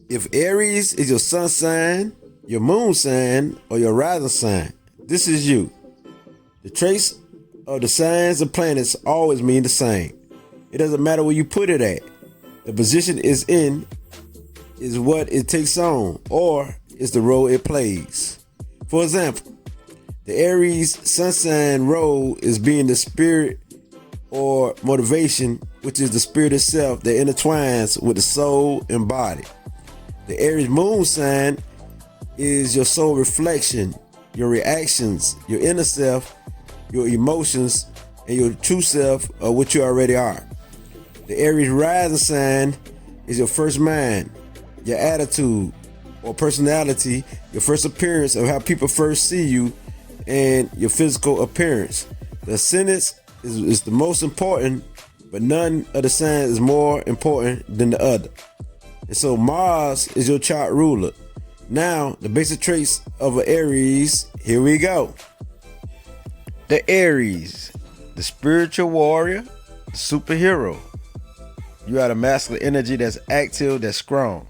If Aries is your sun sign, your moon sign, or your rising sign, this is you. The traits of the signs and planets always mean the same. It doesn't matter where you put it at. The position is in is what it takes on, or is the role it plays. For example, the Aries sun sign role is being the spirit or motivation, which is the spirit itself that intertwines with the soul and body. The Aries moon sign is your soul reflection, your reactions, your inner self, your emotions, and your true self of what you already are. The Aries rising sign is your first mind, your attitude or personality, your first appearance of how people first see you, and your physical appearance. The ascendant is the most important, but none of the signs is more important than the other. And so Mars is your chart ruler. Now, the basic traits of an Aries, here we go. The Aries, the spiritual warrior, the superhero. You are the masculine energy that's active, that's strong.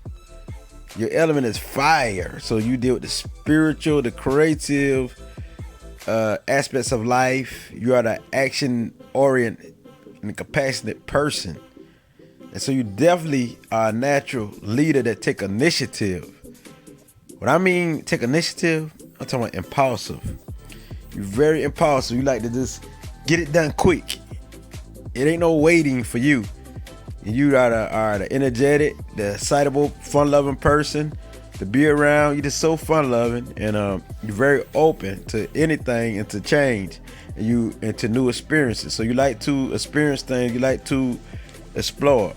Your element is fire, so you deal with the spiritual, the creative aspects of life. You are the action-oriented and compassionate person. And so you definitely are a natural leader that take initiative. When I mean take initiative, I'm talking about impulsive. You're very impulsive. You like to just get it done quick. It ain't no waiting for you. You are the energetic, the excitable, fun-loving person to be around. You're just so fun-loving, and you're very open to anything and to change, and to new experiences. So you like to experience things. You like to explore.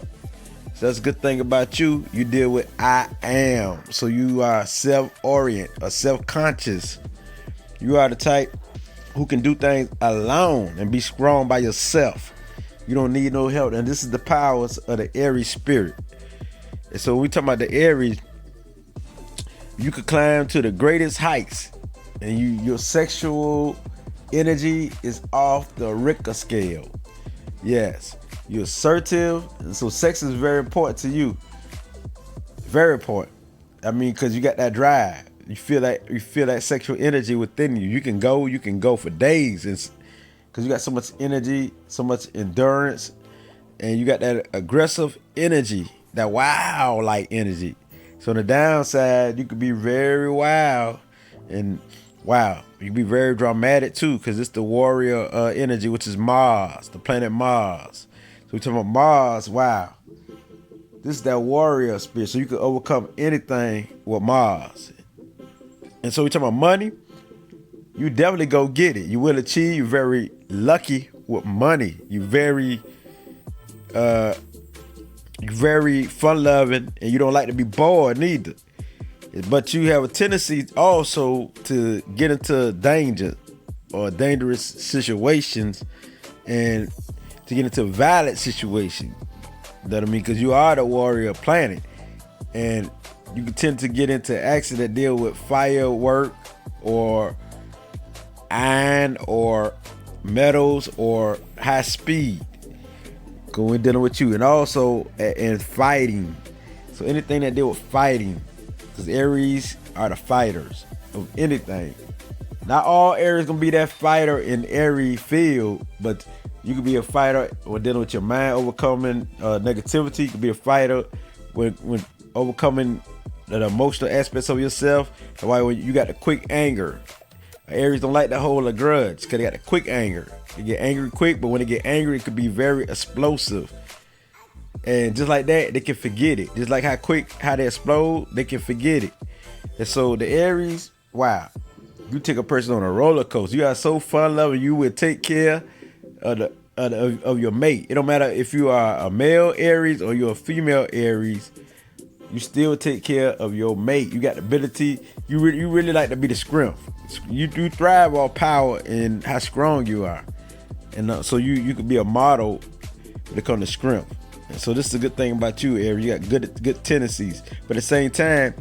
So that's a good thing about you. You deal with I am. So you are self-oriented or self-conscious. You are the type who can do things alone and be strong by yourself. You don't need no help. And this is the powers of the Aries spirit. And so when we talk about the Aries, you could climb to the greatest heights, and your sexual energy is off the Richter scale. Yes, you're assertive, and so sex is very important to you. Very important. I mean, because you got that drive. You feel that sexual energy within you. You can go for days, because you got so much energy, so much endurance, and you got that aggressive energy, that wild-like energy. So on the downside, you could be very wild, and wow, you can be very dramatic too, because it's the warrior energy, which is Mars, the planet Mars. So we're talking about Mars. Wow, this is that warrior spirit. So you can overcome anything with Mars. And so we're talking about money. You definitely go get it. You will achieve. You're very lucky with money. You're very fun-loving, and you don't like to be bored neither. But you have a tendency also to get into danger or dangerous situations, and to get into violent situations. You know what I mean? Because you are the warrior planet, and you can tend to get into accidents that deal with firework or iron or metals or high speed. Because we're dealing with you. And also in fighting. So anything that deal with fighting. Because Aries are the fighters of anything. Not all Aries gonna be that fighter in every field, but you could be a fighter when dealing with your mind, overcoming negativity. You could be a fighter when overcoming the emotional aspects of yourself. That's why when you got the quick anger. Aries don't like to hold a grudge because they got the quick anger. They get angry quick, but when they get angry, it could be very explosive. And just like that, they can forget it. Just like how they explode, they can forget it. And so the Aries, wow, you take a person on a roller coaster. You are so fun-loving. You will take care of your mate. It don't matter if you are a male Aries or you're a female Aries. You still take care of your mate. You got the ability. You really like to be the scrimp. You do thrive on power and how strong you are. And so you could be a model when it comes to scrimp. And so this is a good thing about you, Aries. You got good tendencies. But at the same time,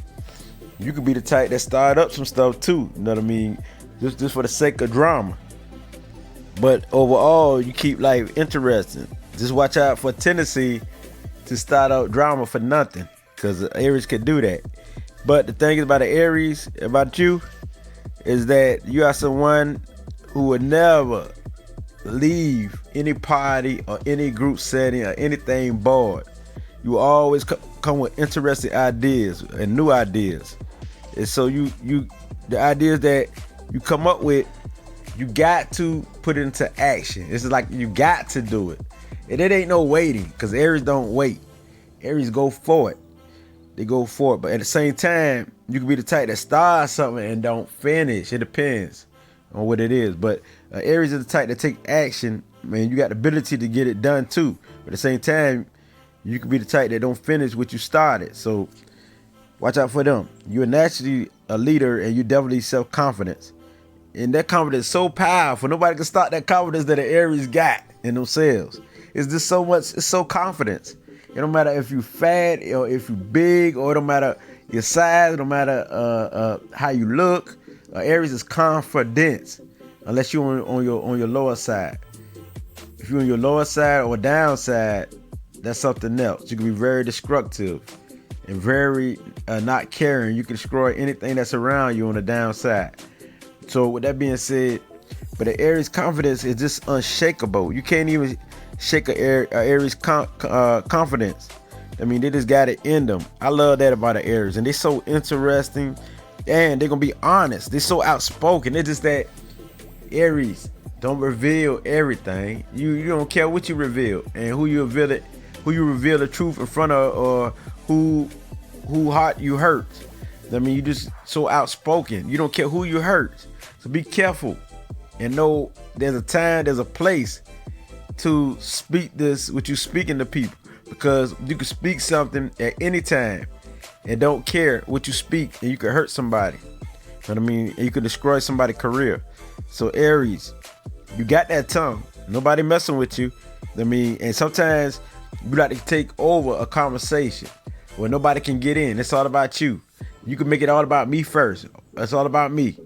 you could be the type that start up some stuff too. You know what I mean? Just for the sake of drama. But overall, you keep life interesting. Just watch out for a tendency to start out drama for nothing. because Aries can do that. But the thing about the Aries, about you, is that you are someone who would never leave any party or any group setting or anything bored. You will always come with interesting ideas and new ideas. And so the ideas that you come up with, you got to put it into action. It's like you got to do it. And it ain't no waiting, because Aries don't wait. Aries go for it. They go for it. But at the same time, you can be the type that starts something and don't finish. It depends on what it is. But Aries is the type that take action. Man, you got the ability to get it done too. But at the same time, you can be the type that don't finish what you started. So watch out for them. You're naturally a leader, and you definitely self-confidence. And that confidence is so powerful. Nobody can stop that confidence that an Aries got in themselves. It's just so much. It's so confidence. It don't matter if you fat or if you big, or it don't matter your size. It don't matter how you look. Aries is confidence, unless you're on your lower side. If you're on your lower side or downside, that's something else. You can be very destructive and very not caring. You can destroy anything that's around you on the downside. So with that being said, but the Aries confidence is just unshakable. You can't even shake a Aries confidence. I mean, they just got it in them. I love that about the Aries, and they're so interesting, and they're gonna be honest. They're so outspoken. They're just that Aries don't reveal everything. You don't care what you reveal and who you reveal the truth in front of, or who heart you hurt. I mean, you just so outspoken. You don't care who you hurt. So be careful and know there's a time, there's a place to speak this, what you speaking to people, because you can speak something at any time and don't care what you speak, and you can hurt somebody. You know what I mean? And you can destroy somebody's career. So Aries, you got that tongue. Nobody messing with you. I mean, and sometimes you like to take over a conversation where nobody can get in. It's all about you. You can make it all about me first. It's all about me.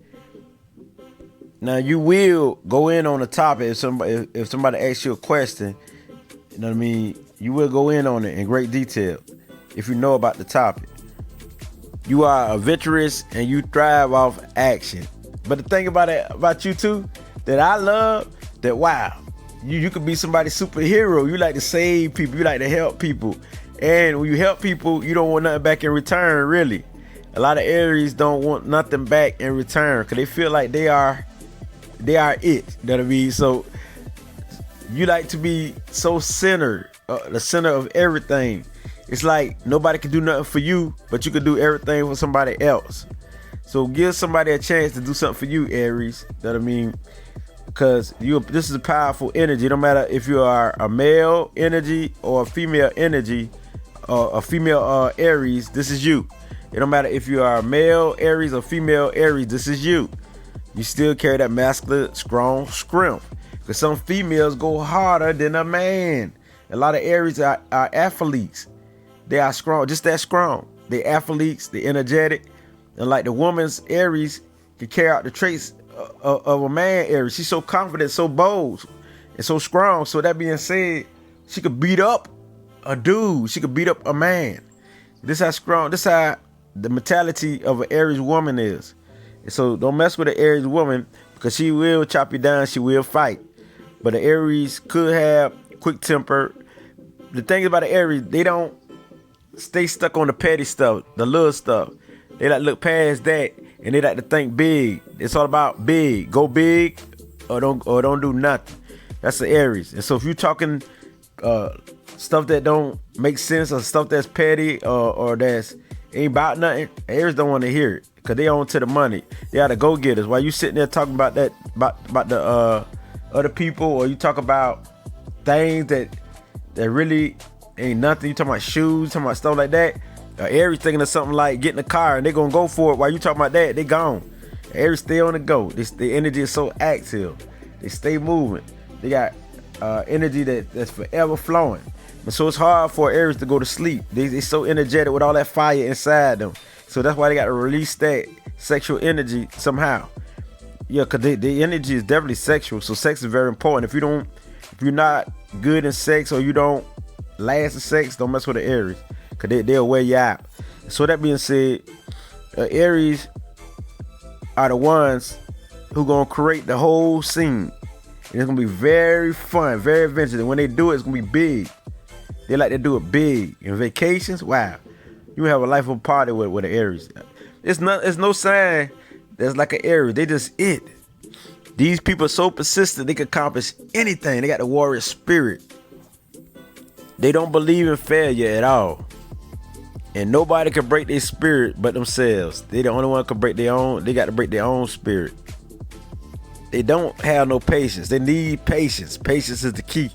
Now you will go in on the topic if somebody asks you a question. You know what I mean? You will go in on it in great detail if you know about the topic. You are adventurous and you thrive off action. But the thing about you too, that I love, that wow, you could be somebody's superhero. You like to save people. You like to help people. And when you help people, you don't want nothing back in return, really. A lot of Aries don't want nothing back in return because they feel like they are it. You know what I mean? So you like to be so centered, the center of everything. It's like nobody can do nothing for you, but you can do everything for somebody else. So give somebody a chance to do something for you, Aries. You know what I mean? Because this is a powerful energy. No matter if you are a male energy or a female energy, or a female Aries, this is you. It don't matter if you are a male Aries or female Aries, this is you. You still carry that masculine, strong strength. Because some females go harder than a man. A lot of Aries are athletes. They are strong, just that strong. They athletes, they energetic. And like the woman's Aries can carry out the traits of a man Aries. She's so confident, so bold, and so strong. So that being said, she could beat up a dude. She could beat up a man. This how strong, this how the mentality of an Aries woman is. And so don't mess with an Aries woman, because she will chop you down. She will fight. But an Aries could have quick temper. The thing about an Aries, they don't stay stuck on the petty stuff, the little stuff. They like to look past that, and they like to think big. It's all about big. Go big or don't do nothing. That's the Aries. And so if you're talking stuff that don't make sense, or stuff that's petty, or that's ain't about nothing, Aries don't want to hear it, because they on to the money. They are the go-getters. While you sitting there talking about that, about the other people, or you talk about things that really ain't nothing. You talking about shoes, talking about stuff like that. Aries thinking of something like getting a car, and they gonna go for it. While you talking about that, they gone. Aries stay on the go. The energy is so active. They stay moving. They got energy that's forever flowing. But so it's hard for Aries to go to sleep. They so energetic with all that fire inside them. So that's why they got to release that sexual energy somehow. Yeah, because the energy is definitely sexual. So sex is very important. If you're not good in sex, or you don't last in sex, don't mess with the Aries. because they'll wear you out. So that being said, Aries are the ones who gonna create the whole scene. And it's gonna be very fun, very adventurous. And when they do it, it's gonna be big. They like to do it big. In vacations, wow, you have a life of a party with an Aries. It's no sign that's like an Aries. They just it. These people are so persistent, they can accomplish anything. They got the warrior spirit. They don't believe in failure at all. And nobody can break their spirit but themselves. They the only one can break their own. They got to break their own spirit. They don't have no patience. They need patience. Patience is the key.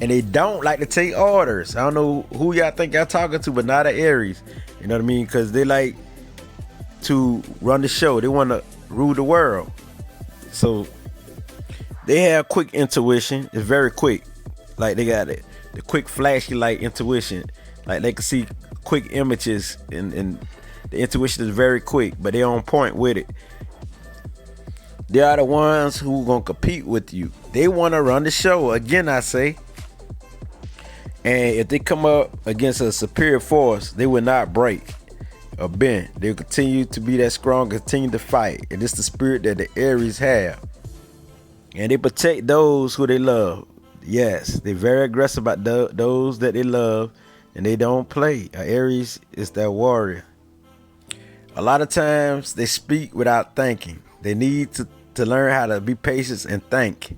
And they don't like to take orders. I don't know who y'all think y'all talking to, but not an Aries. You know what I mean? Because they like to run the show. They want to rule the world. So they have quick intuition. It's very quick. Like they got it, the quick flashy light intuition. Like they can see quick images, and the intuition is very quick, but they're on point with it. They are the ones who gonna compete with you. They want to run the show. Again, I say. And if they come up against a superior force, they will not break or bend. They'll continue to be that strong, continue to fight. And it's the spirit that the Aries have. And they protect those who they love. Yes, they're very aggressive about those that they love, and they don't play. Aries is that warrior. A lot of times they speak without thinking. They need to learn how to be patient and think.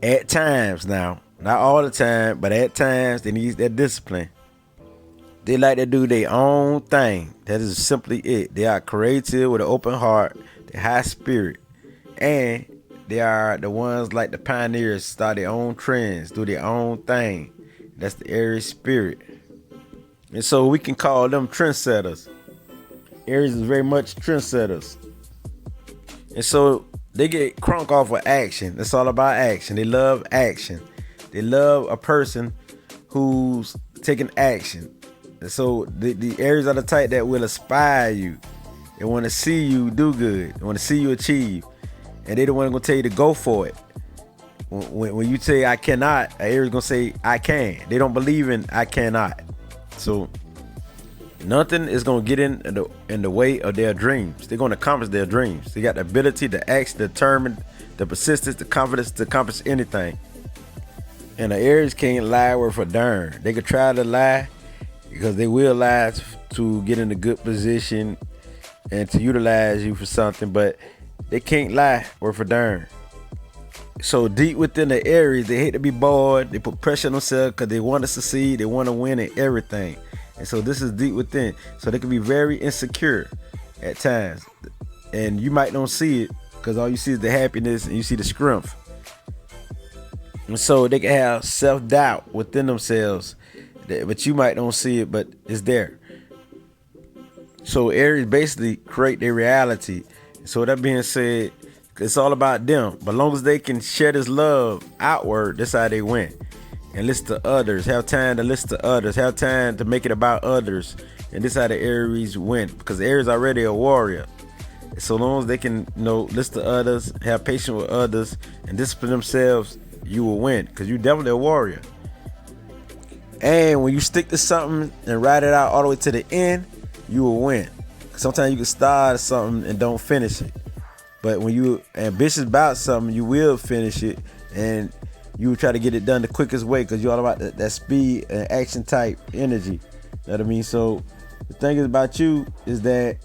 At times now, not all the time, but at times they need that discipline. They like to do their own thing. That is simply it. They are creative with an open heart, they high spirit, and they are the ones like the pioneers, start their own trends, do their own thing. That's the Aries spirit. And so we can call them trendsetters. Aries is very much trendsetters. And so they get crunk off of action. It's all about action. They love action. They love a person who's taking action. And so the Aries are the type that will inspire you. They want to see you do good. They want to see you achieve. And they don't want to tell you to go for it. When you say I cannot, an Aries gonna say I can. They don't believe in I cannot. So nothing is gonna get in the way of their dreams. They're gonna accomplish their dreams. They got the ability, the action, the determined, the persistence, the confidence to accomplish anything. And the Aries can't lie worth a darn. They could try to lie because they will lie to get in a good position and to utilize you for something, but they can't lie worth a darn. So deep within the Aries, they hate to be bored. They put pressure on themselves because they want to succeed. They want to win in everything. And so this is deep within. So they can be very insecure at times. And you might not see it because all you see is the happiness and you see the strength. And so they can have self-doubt within themselves. But you might not see it, but it's there. So Aries basically create their reality. So that being said, it's all about them. But as long as they can share this love outward, that's how they win. And listen to others. Have time to listen to others. Have time to make it about others. And this is how the Aries win. Because the Aries already a warrior. So long as they can, listen to others, have patience with others, and discipline themselves, you will win. Because you're definitely a warrior. And when you stick to something and ride it out all the way to the end, you will win. Sometimes you can start something and don't finish it. But when you ambitious about something, you will finish it, and you will try to get it done the quickest way because you're all about that speed and action type energy. You know what I mean? So the thing is about you is that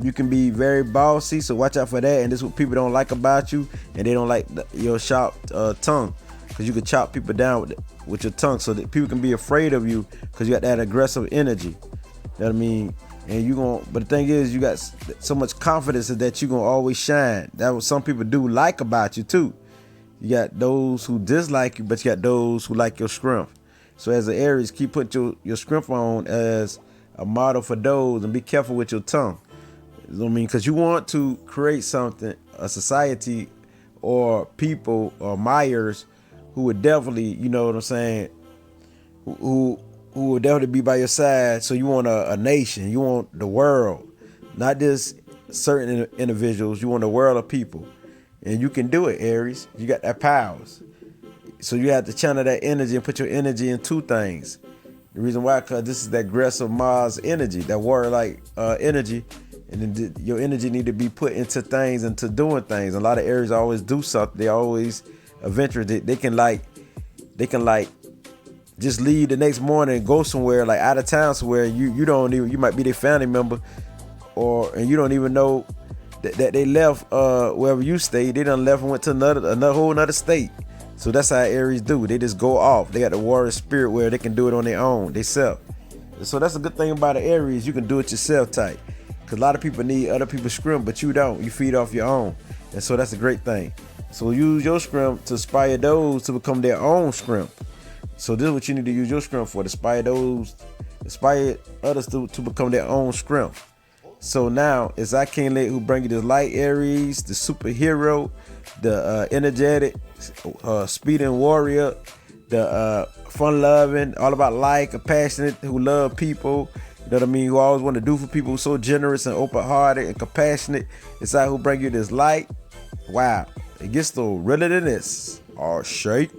you can be very bossy, so watch out for that. And this is what people don't like about you, and they don't like your sharp tongue because you can chop people down with your tongue, so that people can be afraid of you because you got that aggressive energy. You know what I mean? And but the thing is, you got so much confidence that you're gonna always shine. That's what some people do like about you too. You got those who dislike you, but you got those who like your strength. So as an Aries, keep putting your strength on as a model for those, and be careful with your tongue. You know what I mean? Because you want to create something, a society or people or Myers who would definitely, you know what I'm saying, who will definitely be by your side. So you want a nation, you want the world, not just certain individuals. You want the world of people, and you can do it, Aries. You got that powers. So you have to channel that energy and put your energy in two things. The reason why, because this is that aggressive Mars energy, that warrior-like energy, and then your energy need to be put into things, into doing things. A lot of Aries always do something. They always adventurous. They can like just leave the next morning and go somewhere, like out of town somewhere. You don't even, you might be their family member, and you don't even know that they left wherever you stayed. They done left and went to another whole another state. So that's how Aries do. They just go off. They got the warrior spirit where they can do it on their own, they self. So that's a good thing about the Aries. You can do it yourself type. Because a lot of people need other people's scrim, but you don't. You feed off your own. And so that's a great thing. So use your scrim to inspire those to become their own scrim. So this is what you need to use your scrim for, to inspire others to become their own scrim. So now it's I Can't Let who bring you the light Aries, the superhero, the energetic, speeding warrior, the fun-loving, all about life, compassionate, who love people. You know what I mean? Who always want to do for people, who's so generous and open-hearted and compassionate. It's I who bring you this light. Wow, it gets to realer than this. Oh, shake.